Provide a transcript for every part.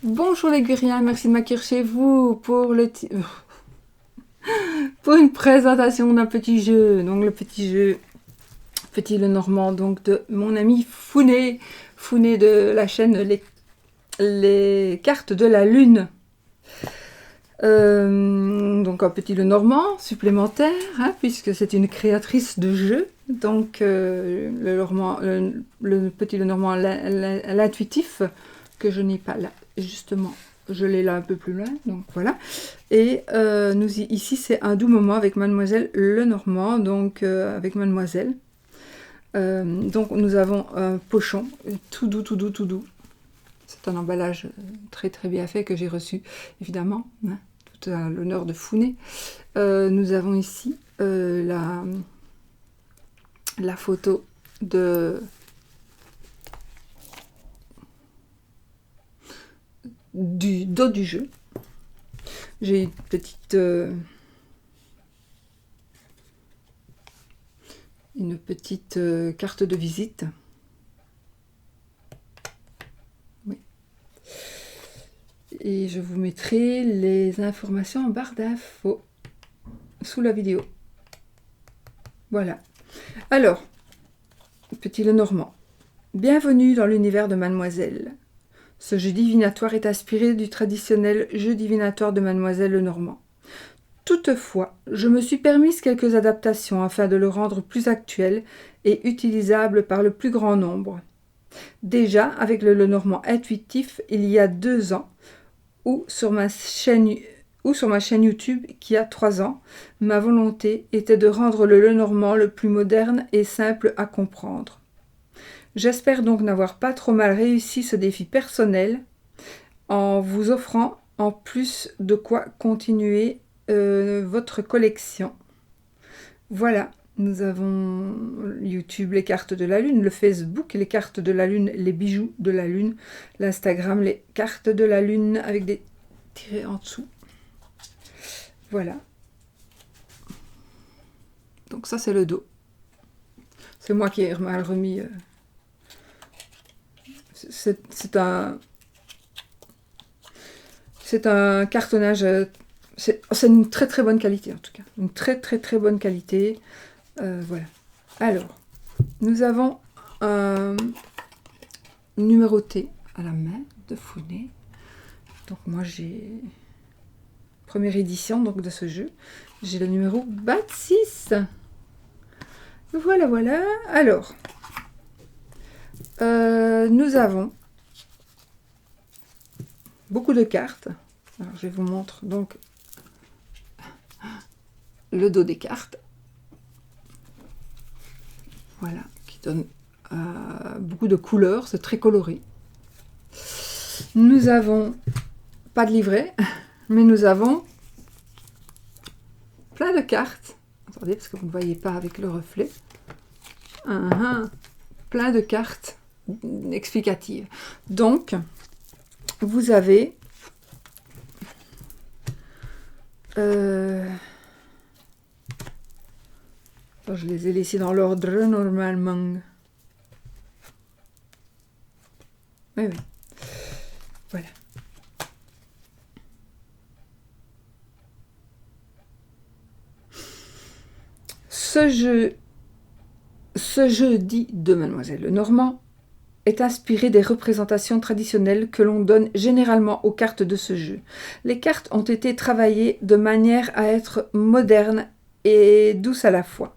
Bonjour les Guriens, merci de m'accueillir chez vous pour pour une présentation d'un petit jeu. Donc le petit jeu Petit Lenormand, donc de mon ami Founé, Founé de la chaîne les cartes de la lune. Donc un petit Lenormand supplémentaire, hein, puisque c'est une créatrice de jeux. Donc le petit Lenormand l'intuitif, que je n'ai pas là, justement. Je l'ai là un peu plus loin, donc voilà. Et ici, c'est un doux moment avec Mademoiselle Lenormand, donc avec Mademoiselle. Donc nous avons un pochon, tout doux, tout doux, tout doux. C'est un emballage très très bien fait que j'ai reçu, évidemment, hein, tout à l'honneur de Founé. Nous avons ici la photo du dos du jeu. J'ai une petite carte de visite. Oui. Et je vous mettrai les informations en barre d'infos sous la vidéo. Voilà. Alors, petit Lenormand. Bienvenue dans l'univers de Mademoiselle. Ce jeu divinatoire est inspiré du traditionnel jeu divinatoire de Mademoiselle Lenormand. Toutefois, je me suis permise quelques adaptations afin de le rendre plus actuel et utilisable par le plus grand nombre. Déjà, avec le Lenormand intuitif, il y a 2 ans, ou sur ma chaîne YouTube qui a 3 ans, ma volonté était de rendre le Lenormand le plus moderne et simple à comprendre. J'espère donc n'avoir pas trop mal réussi ce défi personnel en vous offrant en plus de quoi continuer votre collection. Voilà, nous avons YouTube, les cartes de la lune, le Facebook, les cartes de la lune, les bijoux de la lune, l'Instagram, les cartes de la lune avec des tirés en dessous. Voilà. Donc ça c'est le dos. C'est moi qui ai mal remis. C'est un cartonnage. C'est une très très bonne qualité en tout cas. Une très très très bonne qualité. Voilà. Alors, nous avons un numéroté à la main de Founé. Donc moi j'ai première édition donc de ce jeu. J'ai le numéro 26. Voilà, voilà. Alors, nous avons beaucoup de cartes. Alors, je vous montre donc le dos des cartes. Voilà, qui donne beaucoup de couleurs, c'est très coloré. Nous avons pas de livret, mais nous avons plein de cartes. Attendez, parce que vous ne voyez pas avec le reflet. Plein de cartes explicatives. Donc, vous avez je les ai laissés dans l'ordre normalement. Oui, oui. Voilà. Ce jeu dit de Mademoiselle Lenormand est inspiré des représentations traditionnelles que l'on donne généralement aux cartes de ce jeu. Les cartes ont été travaillées de manière à être modernes et douces à la fois.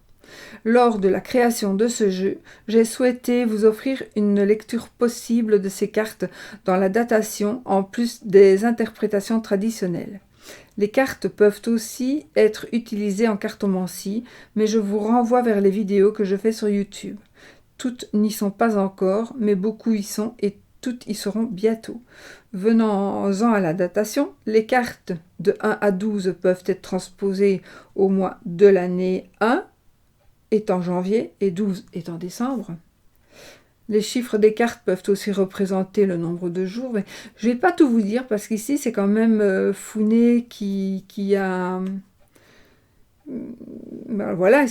Lors de la création de ce jeu, j'ai souhaité vous offrir une lecture possible de ces cartes dans la datation, en plus des interprétations traditionnelles. Les cartes peuvent aussi être utilisées en cartomancie, mais je vous renvoie vers les vidéos que je fais sur YouTube. Toutes n'y sont pas encore, mais beaucoup y sont et toutes y seront bientôt. Venons-en à la datation. Les cartes de 1 à 12 peuvent être transposées au mois de l'année 1, est en janvier et 12 est en décembre. Les chiffres des cartes peuvent aussi représenter le nombre de jours. Mais je ne vais pas tout vous dire parce qu'ici, c'est quand même Founé qui a... Ben voilà,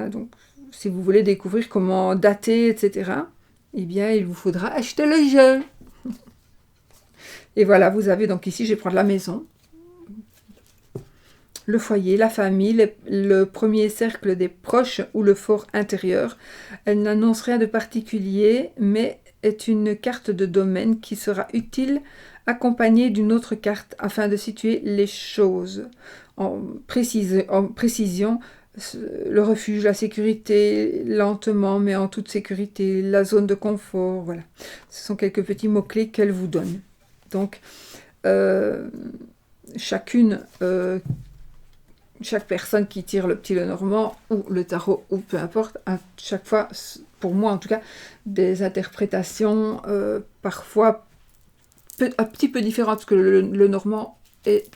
donc, si vous voulez découvrir comment dater, etc., eh bien, il vous faudra acheter le jeu. Et voilà, vous avez donc ici, je vais prendre la maison, le foyer, la famille, le premier cercle des proches ou le fort intérieur. Elle n'annonce rien de particulier, mais est une carte de domaine qui sera utile accompagnée d'une autre carte afin de situer les choses en précision, le refuge, la sécurité, lentement mais en toute sécurité, la zone de confort, voilà. Ce sont quelques petits mots-clés qu'elle vous donne. Donc, chaque personne qui tire le petit Lenormand ou le tarot ou peu importe, à chaque fois, pour moi en tout cas, des interprétations parfois un petit peu différentes, parce que le Lenormand est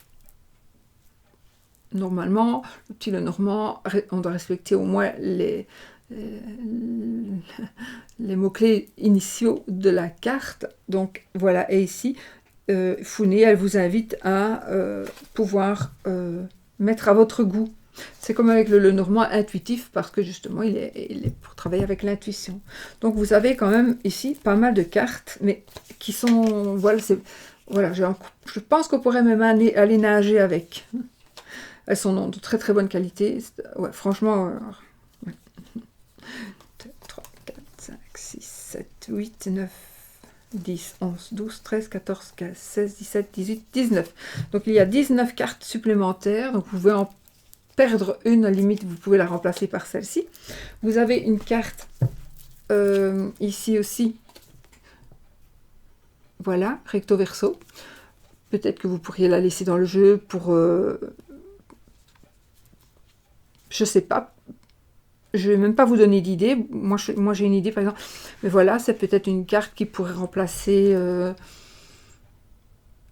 normalement, le petit Lenormand, on doit respecter au moins les mots-clés initiaux de la carte. Donc voilà, et ici, Founé, elle vous invite à pouvoir mettre à votre goût. C'est comme avec le Lenormand intuitif, parce que justement, il est pour travailler avec l'intuition. Donc vous avez quand même ici pas mal de cartes, mais qui sont... Voilà, je pense qu'on pourrait même aller nager avec. Elles sont de très très bonne qualité. Ouais, franchement... 3, 4, 5, 6, 7, 8, 9... 10, 11, 12, 13, 14, 15, 16, 17, 18, 19. Donc il y a 19 cartes supplémentaires. Donc vous pouvez en perdre une, à la limite, vous pouvez la remplacer par celle-ci. Vous avez une carte ici aussi. Voilà, recto verso. Peut-être que vous pourriez la laisser dans le jeu pour... je sais pas. Je ne vais même pas vous donner d'idée. Moi j'ai une idée, par exemple. Mais voilà, c'est peut-être une carte qui pourrait remplacer...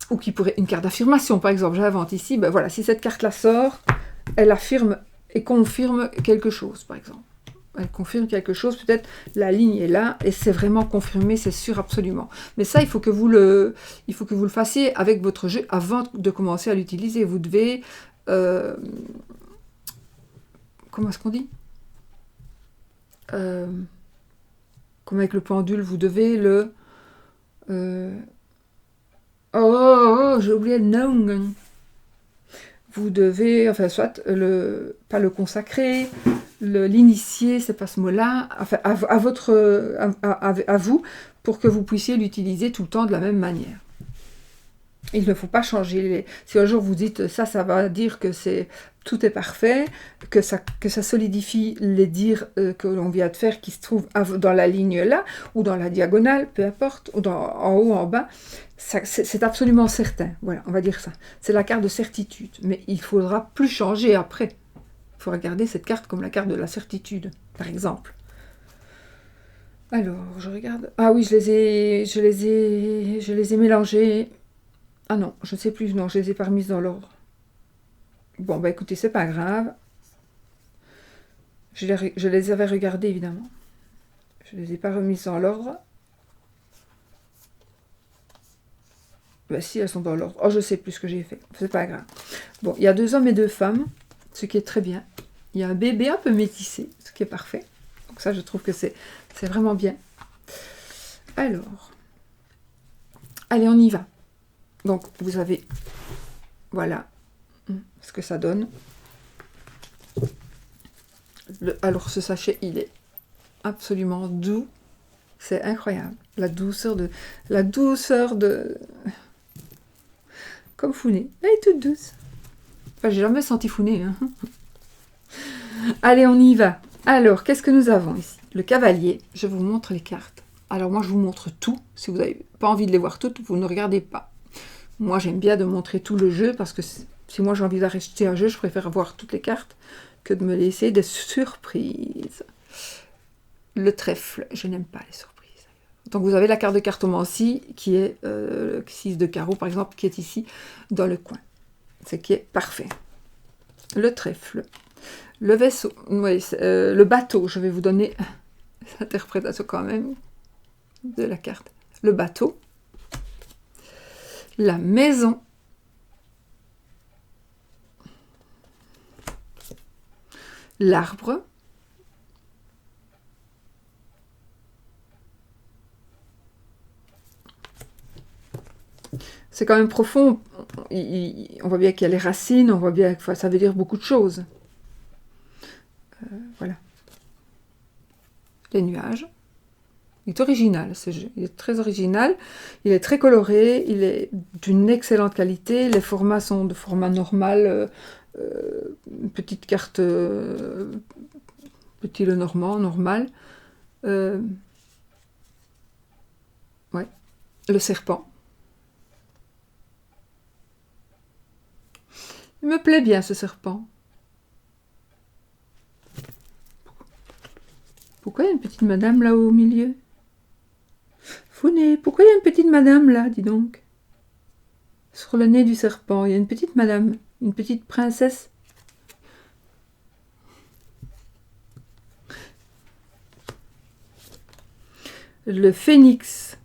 ou qui pourrait... Une carte d'affirmation, par exemple. J'invente ici. Ben voilà, si cette carte-là sort, elle affirme et confirme quelque chose, par exemple. Elle confirme quelque chose. Peut-être la ligne est là et c'est vraiment confirmé, c'est sûr, absolument. Mais ça, il faut que vous le fassiez avec votre jeu avant de commencer à l'utiliser. Vous devez... comment est-ce qu'on dit ? Comme avec le pendule, vous devez le... j'ai oublié le nom. Vous devez, enfin, soit pas le consacrer, l'initier, c'est pas ce mot-là, enfin, à vous, pour que vous puissiez l'utiliser tout le temps de la même manière. Il ne faut pas changer. Si un jour vous dites ça va dire que tout est parfait, que ça solidifie les dires que l'on vient de faire qui se trouvent dans la ligne là, ou dans la diagonale, peu importe, ou en haut, en bas, c'est absolument certain. Voilà, on va dire ça. C'est la carte de certitude. Mais il ne faudra plus changer après. Il faut regarder cette carte comme la carte de la certitude, par exemple. Alors, je regarde. Ah oui, je les ai mélangés. Ah non, je ne sais plus, non, je les ai pas remises dans l'ordre. Bon, bah écoutez, c'est pas grave. Je les avais regardées, évidemment. Je les ai pas remises dans l'ordre. Bah si, elles sont dans l'ordre. Oh, je sais plus ce que j'ai fait. C'est pas grave. Bon, il y a 2 hommes et 2 femmes, ce qui est très bien. Il y a un bébé un peu métissé, ce qui est parfait. Donc ça, je trouve que c'est vraiment bien. Alors, allez, on y va. Donc, vous avez, voilà, ce que ça donne. Alors, ce sachet, il est absolument doux. C'est incroyable. La douceur de... Comme Founé. Elle est toute douce. Enfin, j'ai jamais senti Founé. Hein. Allez, on y va. Alors, qu'est-ce que nous avons ici? Le cavalier. Je vous montre les cartes. Alors, moi, je vous montre tout. Si vous n'avez pas envie de les voir toutes, vous ne regardez pas. Moi, j'aime bien de montrer tout le jeu parce que si moi j'ai envie d'acheter un jeu, je préfère voir toutes les cartes que de me laisser des surprises. Le trèfle, je n'aime pas les surprises. Donc vous avez la carte de cartomancie qui est 6 de carreau par exemple, qui est ici dans le coin. Ce qui est parfait. Le trèfle. Le vaisseau, oui, le bateau, je vais vous donner l'interprétation quand même de la carte. Le bateau. La maison, l'arbre, c'est quand même profond. On voit bien qu'il y a les racines, on voit bien que ça veut dire beaucoup de choses. Voilà. Les nuages. Il est original, ce jeu. Il est très original. Il est très coloré. Il est d'une excellente qualité. Les formats sont de format normal. Une petite carte petit le normand, normal. Ouais. Le serpent. Il me plaît bien, ce serpent. Pourquoi il y a une petite madame là au milieu? Founé, pourquoi il y a une petite madame là, dis donc? Sur le nez du serpent, il y a une petite madame, une petite princesse. Le phénix.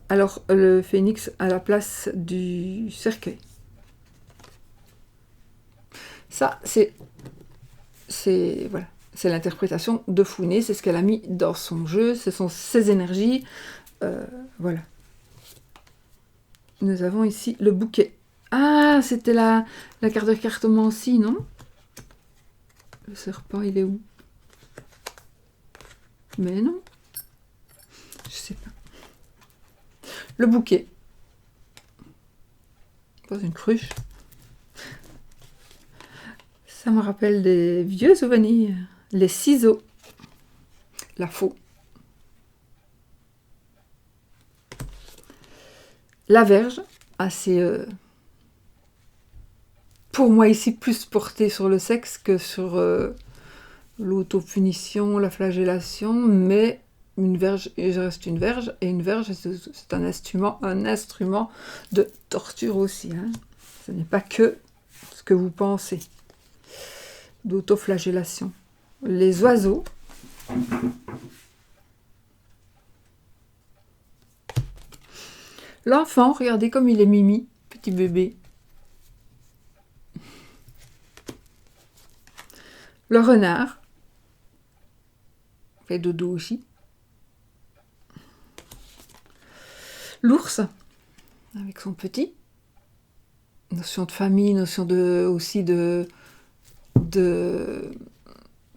Alors, le phénix à la place du cercueil. Ça, voilà. C'est l'interprétation de Founé, c'est ce qu'elle a mis dans son jeu, ce sont ses énergies. Voilà. Nous avons ici le bouquet. Ah, c'était la carte de cartomancie, non? Le serpent, il est où? Mais non. Je sais pas. Le bouquet. Pas une cruche. Ça me rappelle des vieux souvenirs. Les ciseaux. La faux. La verge, assez... pour moi ici, plus portée sur le sexe que sur l'autopunition, la flagellation, mais une verge, je reste une verge, et une verge, c'est un instrument de torture aussi. Hein. Ce n'est pas que ce que vous pensez d'autoflagellation. Les oiseaux. L'enfant, regardez comme il est mimi, petit bébé. Le renard. Fait dodo aussi. L'ours, avec son petit. Notion de famille, notion aussi de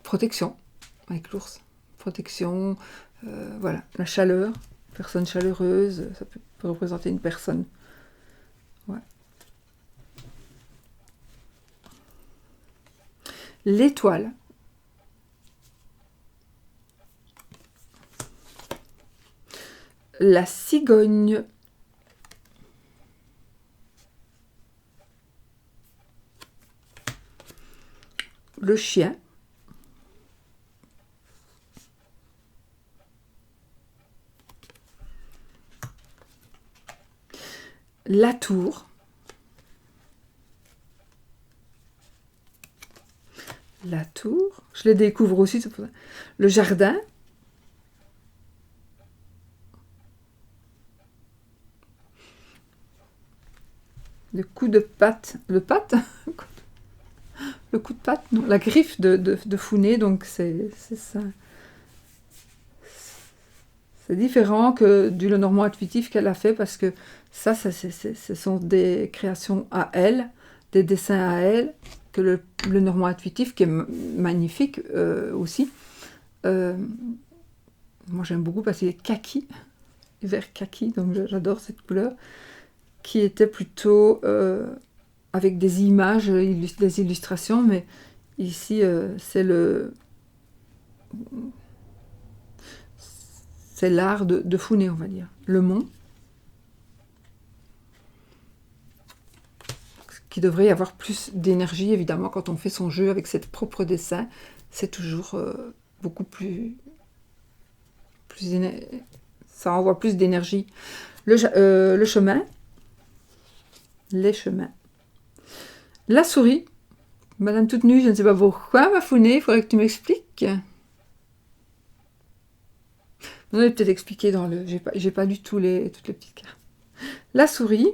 protection, avec l'ours. Protection, voilà, la chaleur, personne chaleureuse, ça peut représenter une personne. Ouais. L'étoile. La cigogne. Le chien. La tour. La tour. Je les découvre aussi. Le jardin. Le coup de patte. Le patte. Le coup de patte, non. La griffe de Founé, donc c'est ça. C'est différent que du Lenormand intuitif qu'elle a fait, parce que ça ce sont des créations à elle, des dessins à elle, que le Lenormand intuitif, qui est magnifique aussi. Moi j'aime beaucoup parce qu'il est kaki, vert kaki, donc j'adore cette couleur, qui était plutôt avec des images, des illustrations, mais ici c'est l'art de Founé, on va dire. Le mont. Qui devrait y avoir plus d'énergie, évidemment, quand on fait son jeu avec ses propres dessins. C'est toujours beaucoup plus ça envoie plus d'énergie. Le chemin. Les chemins. La souris. Madame toute nue, je ne sais pas pourquoi, ma Founé, il faudrait que tu m'expliques. On avait peut-être expliqué dans le... J'ai pas lu toutes les petites cartes. La souris.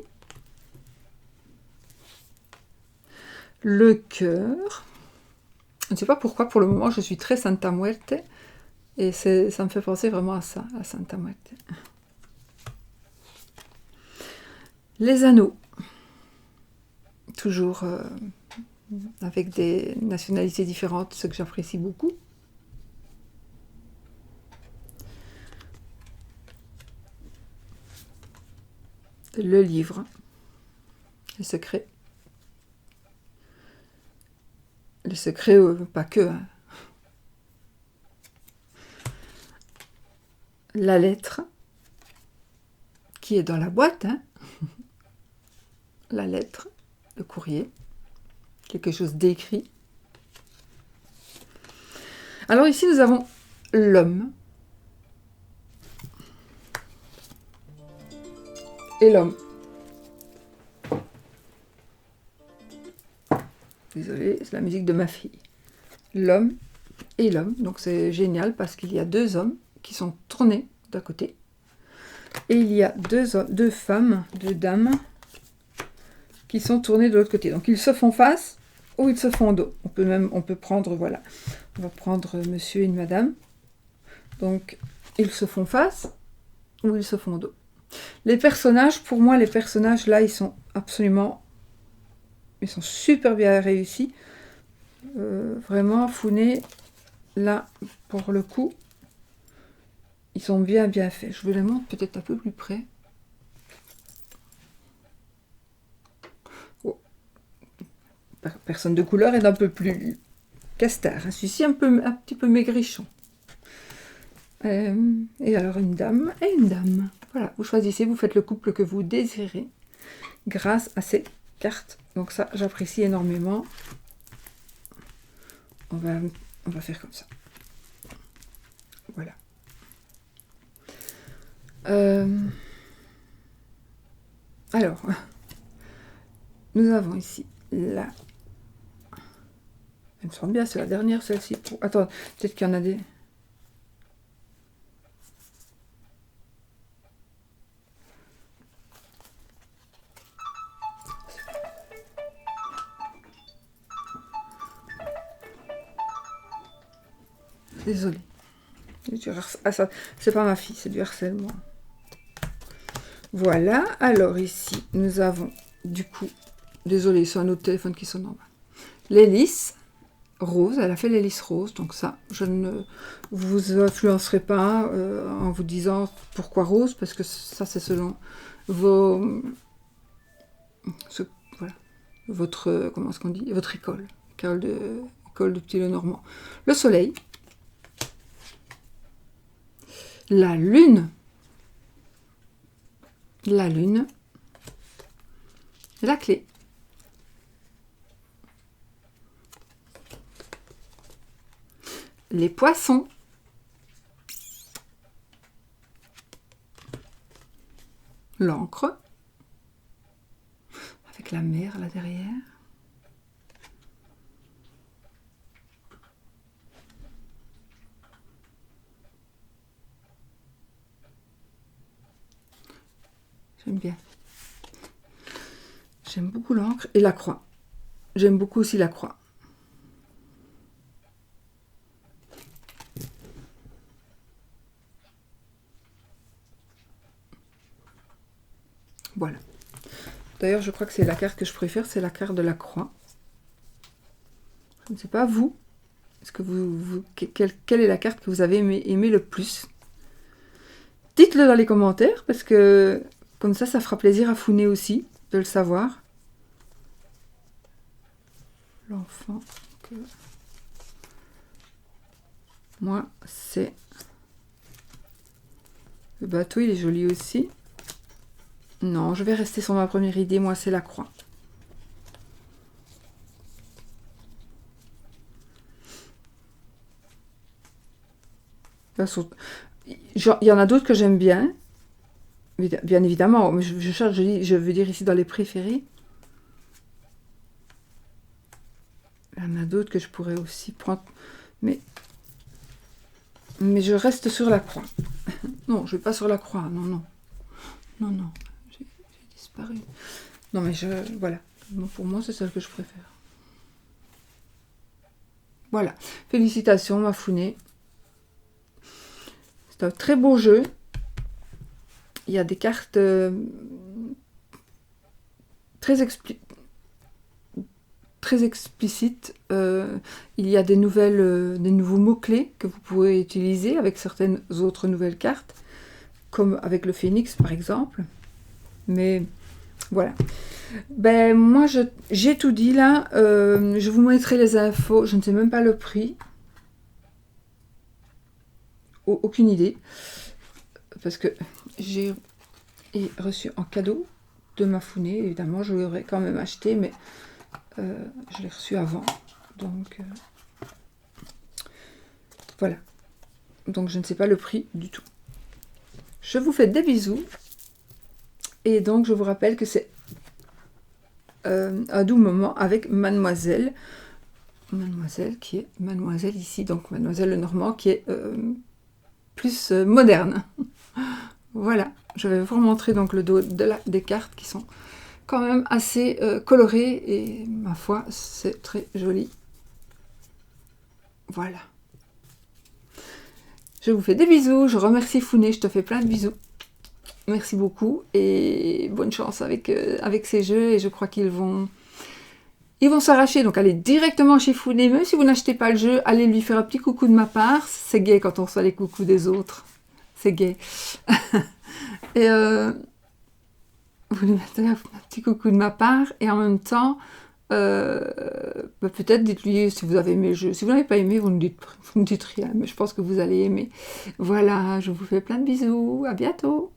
Le cœur. Je ne sais pas pourquoi, pour le moment, je suis très Santa Muerte. Et ça me fait penser vraiment à ça, à Santa Muerte. Les anneaux. Toujours avec des nationalités différentes, ce que j'apprécie beaucoup. Le livre, le secret. Le secret, pas que. Hein. La lettre, qui est dans la boîte. Hein. La lettre, le courrier. Quelque chose d'écrit. Alors ici, nous avons l'homme. Et l'homme. Désolée, c'est la musique de ma fille. L'homme et l'homme. Donc c'est génial parce qu'il y a deux hommes qui sont tournés d'un côté. Et il y a deux femmes, deux dames qui sont tournées de l'autre côté. Donc ils se font face ou ils se font dos. On peut prendre, voilà. On va prendre monsieur et une madame. Donc ils se font face ou ils se font dos. Les personnages, pour moi, les personnages là, ils sont super bien réussis. Vraiment, Founé, là, pour le coup, ils sont bien faits. Je vous les montre peut-être un peu plus près. Oh. Personne de couleur est un peu plus castard. Hein. Celui-ci un petit peu maigrichon. Et alors une dame et une dame. Voilà, vous choisissez, vous faites le couple que vous désirez grâce à ces cartes. Donc ça, j'apprécie énormément. On va faire comme ça. Voilà. Alors, nous avons ici la... Elle me semble bien, c'est la dernière, celle-ci. Attends, peut-être qu'il y en a des... Désolée. Ah, ça, c'est pas ma fille, c'est du harcèlement. Voilà, alors ici, nous avons du coup, désolée, c'est un autre téléphone qui sonne en bas. L'hélice rose, elle a fait l'hélice rose, donc ça, je ne vous influencerai pas en vous disant pourquoi rose, parce que ça, c'est selon vos... voilà, votre, comment est-ce qu'on dit, votre école de Petit Lenormand. Le soleil. La lune. La lune. La clé. Les poissons. L'encre. Avec la mer là derrière. J'aime bien. J'aime beaucoup l'encre et la croix. J'aime beaucoup aussi la croix. Voilà. D'ailleurs, je crois que c'est la carte que je préfère, c'est la carte de la croix. Je ne sais pas vous. Est-ce que quelle est la carte que vous avez aimé le plus? Dites-le dans les commentaires, parce que comme ça fera plaisir à Founé aussi, de le savoir. L'enfant que... Moi, c'est... Le bateau, il est joli aussi. Non, je vais rester sur ma première idée. Moi, c'est la croix. Il y en a d'autres que j'aime bien. Bien évidemment, mais je cherche, je veux dire ici dans les préférés. Il y en a d'autres que je pourrais aussi prendre. Mais je reste sur la croix. Non, je ne vais pas sur la croix. Non, non. Non, non. J'ai disparu. Non, mais voilà. Pour moi, c'est celle que je préfère. Voilà. Félicitations, ma Founé. C'est un très beau jeu. Il y a des cartes très explicite. Il y a des nouveaux mots-clés que vous pouvez utiliser avec certaines autres nouvelles cartes, comme avec le phénix par exemple. Mais voilà. Ben moi j'ai tout dit là. Je vous mettrai les infos. Je ne sais même pas le prix. Aucune idée. Parce que j'ai reçu en cadeau de ma fournée. Évidemment, je l'aurais quand même acheté, mais je l'ai reçu avant. Donc voilà. Donc je ne sais pas le prix du tout. Je vous fais des bisous. Et donc je vous rappelle que c'est un doux moment avec Mademoiselle. Mademoiselle qui est Mademoiselle ici. Donc Mademoiselle Lenormand qui est plus moderne. Voilà. Je vais vous montrer donc le dos des cartes qui sont quand même assez colorées. Et ma foi, c'est très joli. Voilà. Je vous fais des bisous. Je remercie Founé. Je te fais plein de bisous. Merci beaucoup et bonne chance avec ces jeux, et je crois qu'ils vont s'arracher, donc allez directement chez Founé. Même si vous n'achetez pas le jeu, allez lui faire un petit coucou de ma part. C'est gai quand on reçoit les coucous des autres, c'est gai. Et vous lui mettez un petit coucou de ma part, et en même temps peut-être dites-lui si vous avez aimé le jeu. Si vous n'avez pas aimé, vous ne dites rien, mais je pense que vous allez aimer. Voilà, je vous fais plein de bisous, à bientôt.